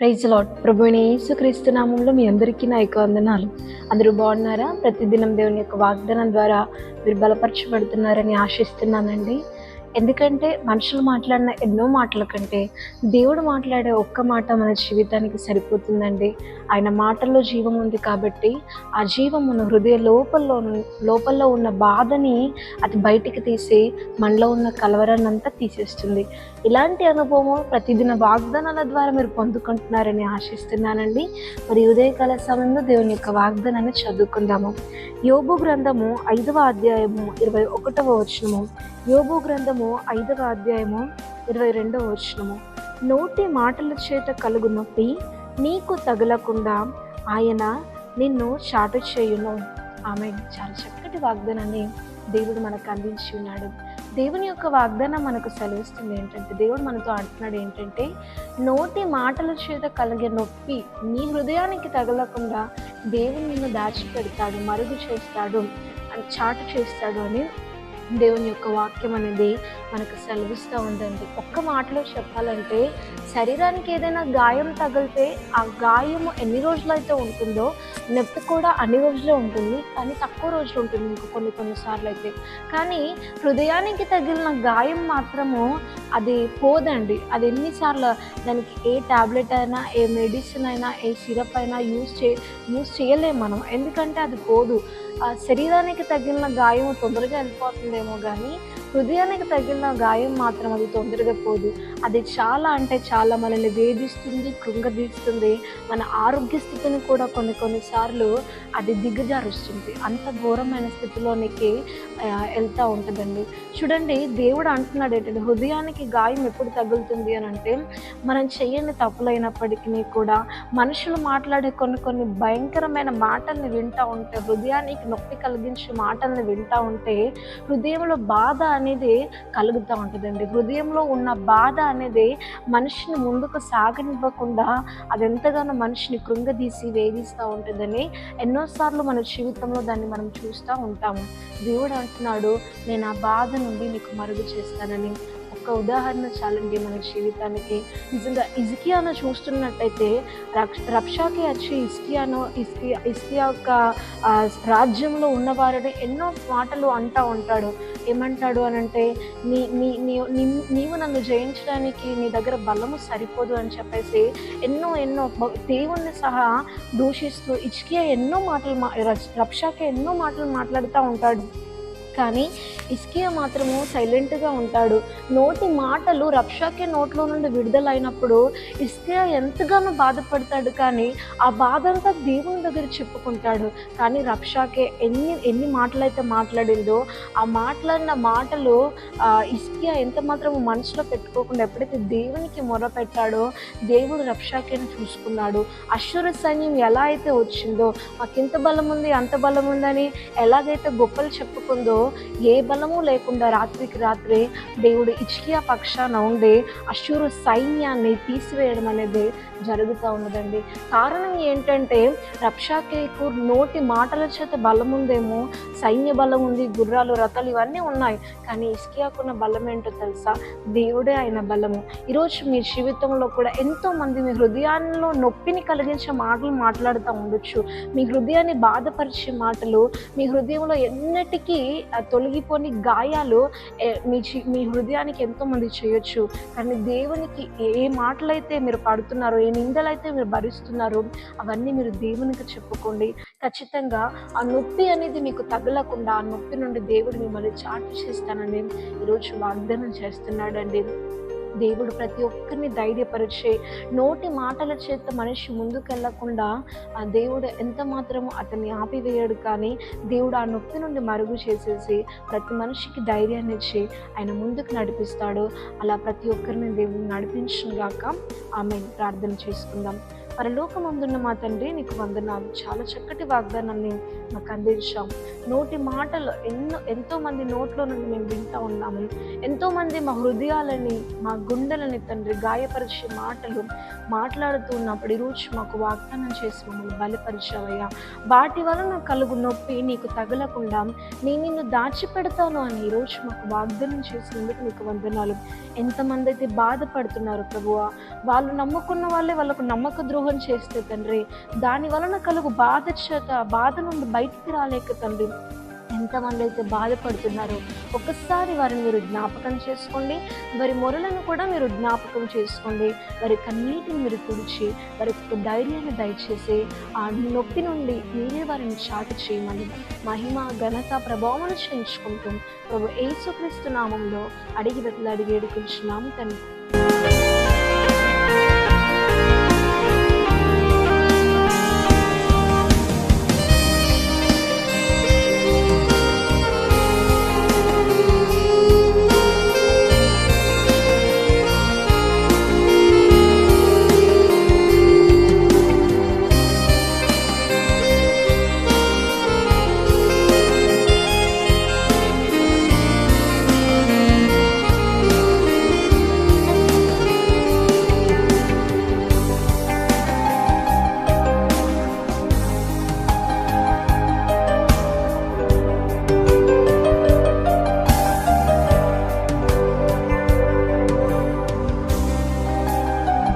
Praise lord. ప్రభువైన యేసుక్రీస్తు నామములో మీ అందరికీ నా యొక్క వందనాలు. అందరూ బాగున్నారా? ప్రతిదినం దేవుని యొక్క వాగ్దానం ద్వారా మీరు బలపరచబడుతున్నారని ఆశిస్తున్నానండి. ఎందుకంటే మనుషులు మాట్లాడిన ఎన్నో మాటల కంటే దేవుడు మాట్లాడే ఒక్క మాట మన జీవితానికి సరిపోతుందండి. ఆయన మాటల్లో జీవం ఉంది కాబట్టి ఆ జీవం మన హృదయ లోపల్లో ఉన్న బాధని అది బయటికి తీసి మనలో ఉన్న కలవరాన్నంతా తీసేస్తుంది. ఇలాంటి అనుభవం ప్రతిదిన వాగ్దానాల ద్వారా మీరు పొందుకుంటున్నారని ఆశిస్తున్నానండి. మరి ఉదయకాల సమయంలో దేవుని యొక్క వాగ్దానాన్ని చదువుకుందాము. యోబు గ్రంథము 5వ అధ్యాయము 21వ వచనము. యోబు గ్రంథము 5వ అధ్యాయము 22వ వచనము. నోటి మాటల చేత కలుగు నొప్పి నీకు తగలకుండా ఆయన నిన్ను చాటు చేయును. ఆమె చాలా చక్కటి వాగ్దానాన్ని దేవుడు మనకు అందించి ఉన్నాడు. దేవుని యొక్క వాగ్దానం మనకు సెలవిస్తుంది ఏంటంటే, దేవుడు మనతో అంటున్నాడు ఏంటంటే, నోటి మాటల చేత కలిగే నొప్పి నీ హృదయానికి తగలకుండా దేవుడు నిన్ను దాచిపెడతాడు, మరుగు చేస్తాడు, చాటు చేస్తాడు అని దేవుని యొక్క వాక్యం అనేది మనకు సెలవిస్తూ ఉందండి. ఒక్క మాటలో చెప్పాలంటే, శరీరానికి ఏదైనా గాయం తగిలితే ఆ గాయము ఎన్ని రోజులైతే ఉంటుందో నొప్పి కూడా అన్ని రోజులే ఉంటుంది, కానీ తక్కువ రోజులు ఉంటుంది ఇంకో కొన్నిసార్లు అయితే. కానీ హృదయానికి తగిలిన గాయం మాత్రము అది పోదండి. అది ఎన్నిసార్లు దానికి ఏ ట్యాబ్లెట్ అయినా, ఏ మెడిసిన్ అయినా, ఏ సిరప్ అయినా యూజ్ చేయలేము మనం, ఎందుకంటే అది పోదు. శరీరానికి తగిలిన గాయం తొందరగా వెళ్ళిపోతుందేమో కానీ హృదయానికి తగిలిన గాయం మాత్రం అది తొందరగా పోదు. అది చాలా అంటే చాలా మనల్ని వేధిస్తుంది, కృంగదీస్తుంది. మన ఆరోగ్య స్థితిని కూడా కొన్నిసార్లు అది దిగజారుస్తుంది. అంత ఘోరమైన స్థితిలోనికి వెళ్తూ ఉంటుందండి. చూడండి, దేవుడు అంటున్నాడు ఏంటంటే, హృదయానికి గాయం ఎప్పుడు తగులుతుంది అని అంటే, మనం చేయని తప్పులైనప్పటికీ కూడా మనుషులు మాట్లాడే కొన్ని భయంకరమైన మాటల్ని వింటూ ఉంటే, హృదయానికి నొప్పి కలిగించే మాటల్ని వింటూ ఉంటే హృదయంలో బాధ అనేది కలుగుతూ ఉంటుందండి. హృదయంలో ఉన్న బాధ అనేది మనిషిని ముందుకు సాగనివ్వకుండా అది ఎంతగానో మనిషిని కృంగదీసి వేధిస్తూ ఉంటుందని ఎన్నోసార్లు మన జీవితంలో దాన్ని మనం చూస్తూ ఉంటాము. దేవుడు అంటున్నాడు, నేను ఆ బాధ నుండి నీకు మరుగు చేస్తానని. ఒక ఉదాహరణ చాలండి మన జీవితానికి. నిజంగా హిజ్కియాను చూస్తున్నట్టయితే రబ్షాకే వచ్చి హిజ్కియా యొక్క రాజ్యంలో ఉన్నవారిని ఎన్నో మాటలు అంటూ ఉంటాడు. ఏమంటాడు అనంటే, నీవు నన్ను జయించడానికి నీ దగ్గర బలము సరిపోదు అని చెప్పేసి ఎన్నో దేవుణ్ణి సహా దూషిస్తూ హిజ్కియా రబ్షాకే ఎన్నో మాటలు మాట్లాడుతూ ఉంటాడు. కానీ హిజ్కియా మాత్రము సైలెంట్గా ఉంటాడు. నోటి మాటలు రబ్షాకే నోట్లో నుండి విడుదలైనప్పుడు హిజ్కియా ఎంతగానో బాధపడతాడు, కానీ ఆ బాధ అంతా దేవుని దగ్గర చెప్పుకుంటాడు. కానీ రబ్షాకే ఎన్ని మాటలైతే మాట్లాడిందో ఆ మాట్లాడిన మాటలు హిజ్కియా ఎంత మాత్రము మనసులో పెట్టుకోకుండా ఎప్పుడైతే దేవునికి మొరపెట్టాడో దేవుడు రబ్షాకేని చూసుకున్నాడు. అష్షూరు సైన్యం ఎలా అయితే వచ్చిందో, మాకింత బలం ఉంది, అంత బలం ఉందని ఎలాగైతే గొప్పలు చెప్పుకుందో, ఏ బలము లేకుండా రాత్రికి రాత్రే దేవుడు హిజ్కియా పక్షాన ఉండి అష్షూరు సైన్యాన్ని తీసివేయడం అనేది జరుగుతూ ఉన్నదండి. కారణం ఏంటంటే, రబ్షాకేకు నోటి మాటల చేత బలం ఉందేమో, సైన్య బలం ఉంది, గుర్రాలు, రథాలు ఇవన్నీ ఉన్నాయి, కానీ హిజ్కియాకున్న బలం ఏంటో తెలుసా? దేవుడే ఆయన బలము. ఈరోజు మీ జీవితంలో కూడా ఎంతోమంది మీ హృదయాల్లో నొప్పిని కలిగించే మాటలు మాట్లాడుతూ ఉండొచ్చు. మీ హృదయాన్ని బాధపరిచే మాటలు, మీ హృదయంలో ఎన్నటికీ తొలగిపోని గాయాలు మీ హృదయానికి ఎంతోమంది చేయొచ్చు. కానీ దేవునికి ఏ మాటలైతే మీరు పడుతున్నారో, ఏ నిందలైతే మీరు భరిస్తున్నారో అవన్నీ మీరు దేవునికి చెప్పుకోండి. ఖచ్చితంగా ఆ నొప్పి అనేది మీకు తగలకుండా ఆ నొప్పి నుండి దేవుడు మిమ్మల్ని చాటు చేస్తానని ఈరోజు వాగ్దానం చేస్తున్నాడండి. దేవుడు ప్రతి ఒక్కరిని ధైర్యపరిచే నోటి మాటల చేత మనిషి ముందుకెళ్లకుండా ఆ దేవుడు ఎంత మాత్రము అతన్ని ఆపివేయడు, కానీ దేవుడు ఆ నొప్పి నుండి మరుగు చేసేసి ప్రతి మనిషికి ధైర్యాన్ని ఇచ్చి ఆయన ముందుకు నడిపిస్తాడు. అలా ప్రతి ఒక్కరిని దేవుడు నడిపించుగాక. ఆమె ప్రార్థన చేసుకుందాం. పరలోకమందున్న మా తండ్రి నీకు వందనాలు. చాలా చక్కటి వాగ్దానాన్ని మాకు అందించాం. నోటి మాటలు ఎంతో మంది నోట్లో నుండి మేము వింటూ ఉన్నాము. ఎంతోమంది మా హృదయాలని, మా గుండెలని తండ్రి గాయపరిచే మాటలు మాట్లాడుతూ ఉన్నప్పుడు ఈరోజు మాకు వాగ్దానం చేసి మమ్మల్ని బలపరిచావయ్యా. వాటి వలన కలుగు నొప్పి నీకు తగలకుండా నేను నిన్ను దాచిపెడతాను అని ఈరోజు మాకు వాగ్దానం చేసినందుకు నీకు వందనాలు. ఎంతమంది అయితే బాధపడుతున్నారు ప్రభువా, వాళ్ళు నమ్ముకున్న వాళ్ళే వాళ్ళకు నమ్మక ద్రోహం చేస్తే తండ్రి, దాని వలన కలుగు బాధ నుండి బయటికి రాలేక తండ్రి ఎంతమంది అయితే బాధపడుతున్నారో ఒక్కసారి వారిని మీరు జ్ఞాపకం చేసుకోండి. వారి మొరలను కూడా మీరు జ్ఞాపకం చేసుకోండి. వారి కన్నీటిని మీరు తుడిచి వారికి ఒక ధైర్యాన్ని దయచేసి ఆ నొప్పి నుండి మీరే వారిని చాటు చేయమని మహిమ ఘనత ప్రభావాలను చేయించుకుంటూ ప్రభు యేసుక్రీస్తు నామంలో అడిగి వేడుకుంటున్నాము తండ్రి.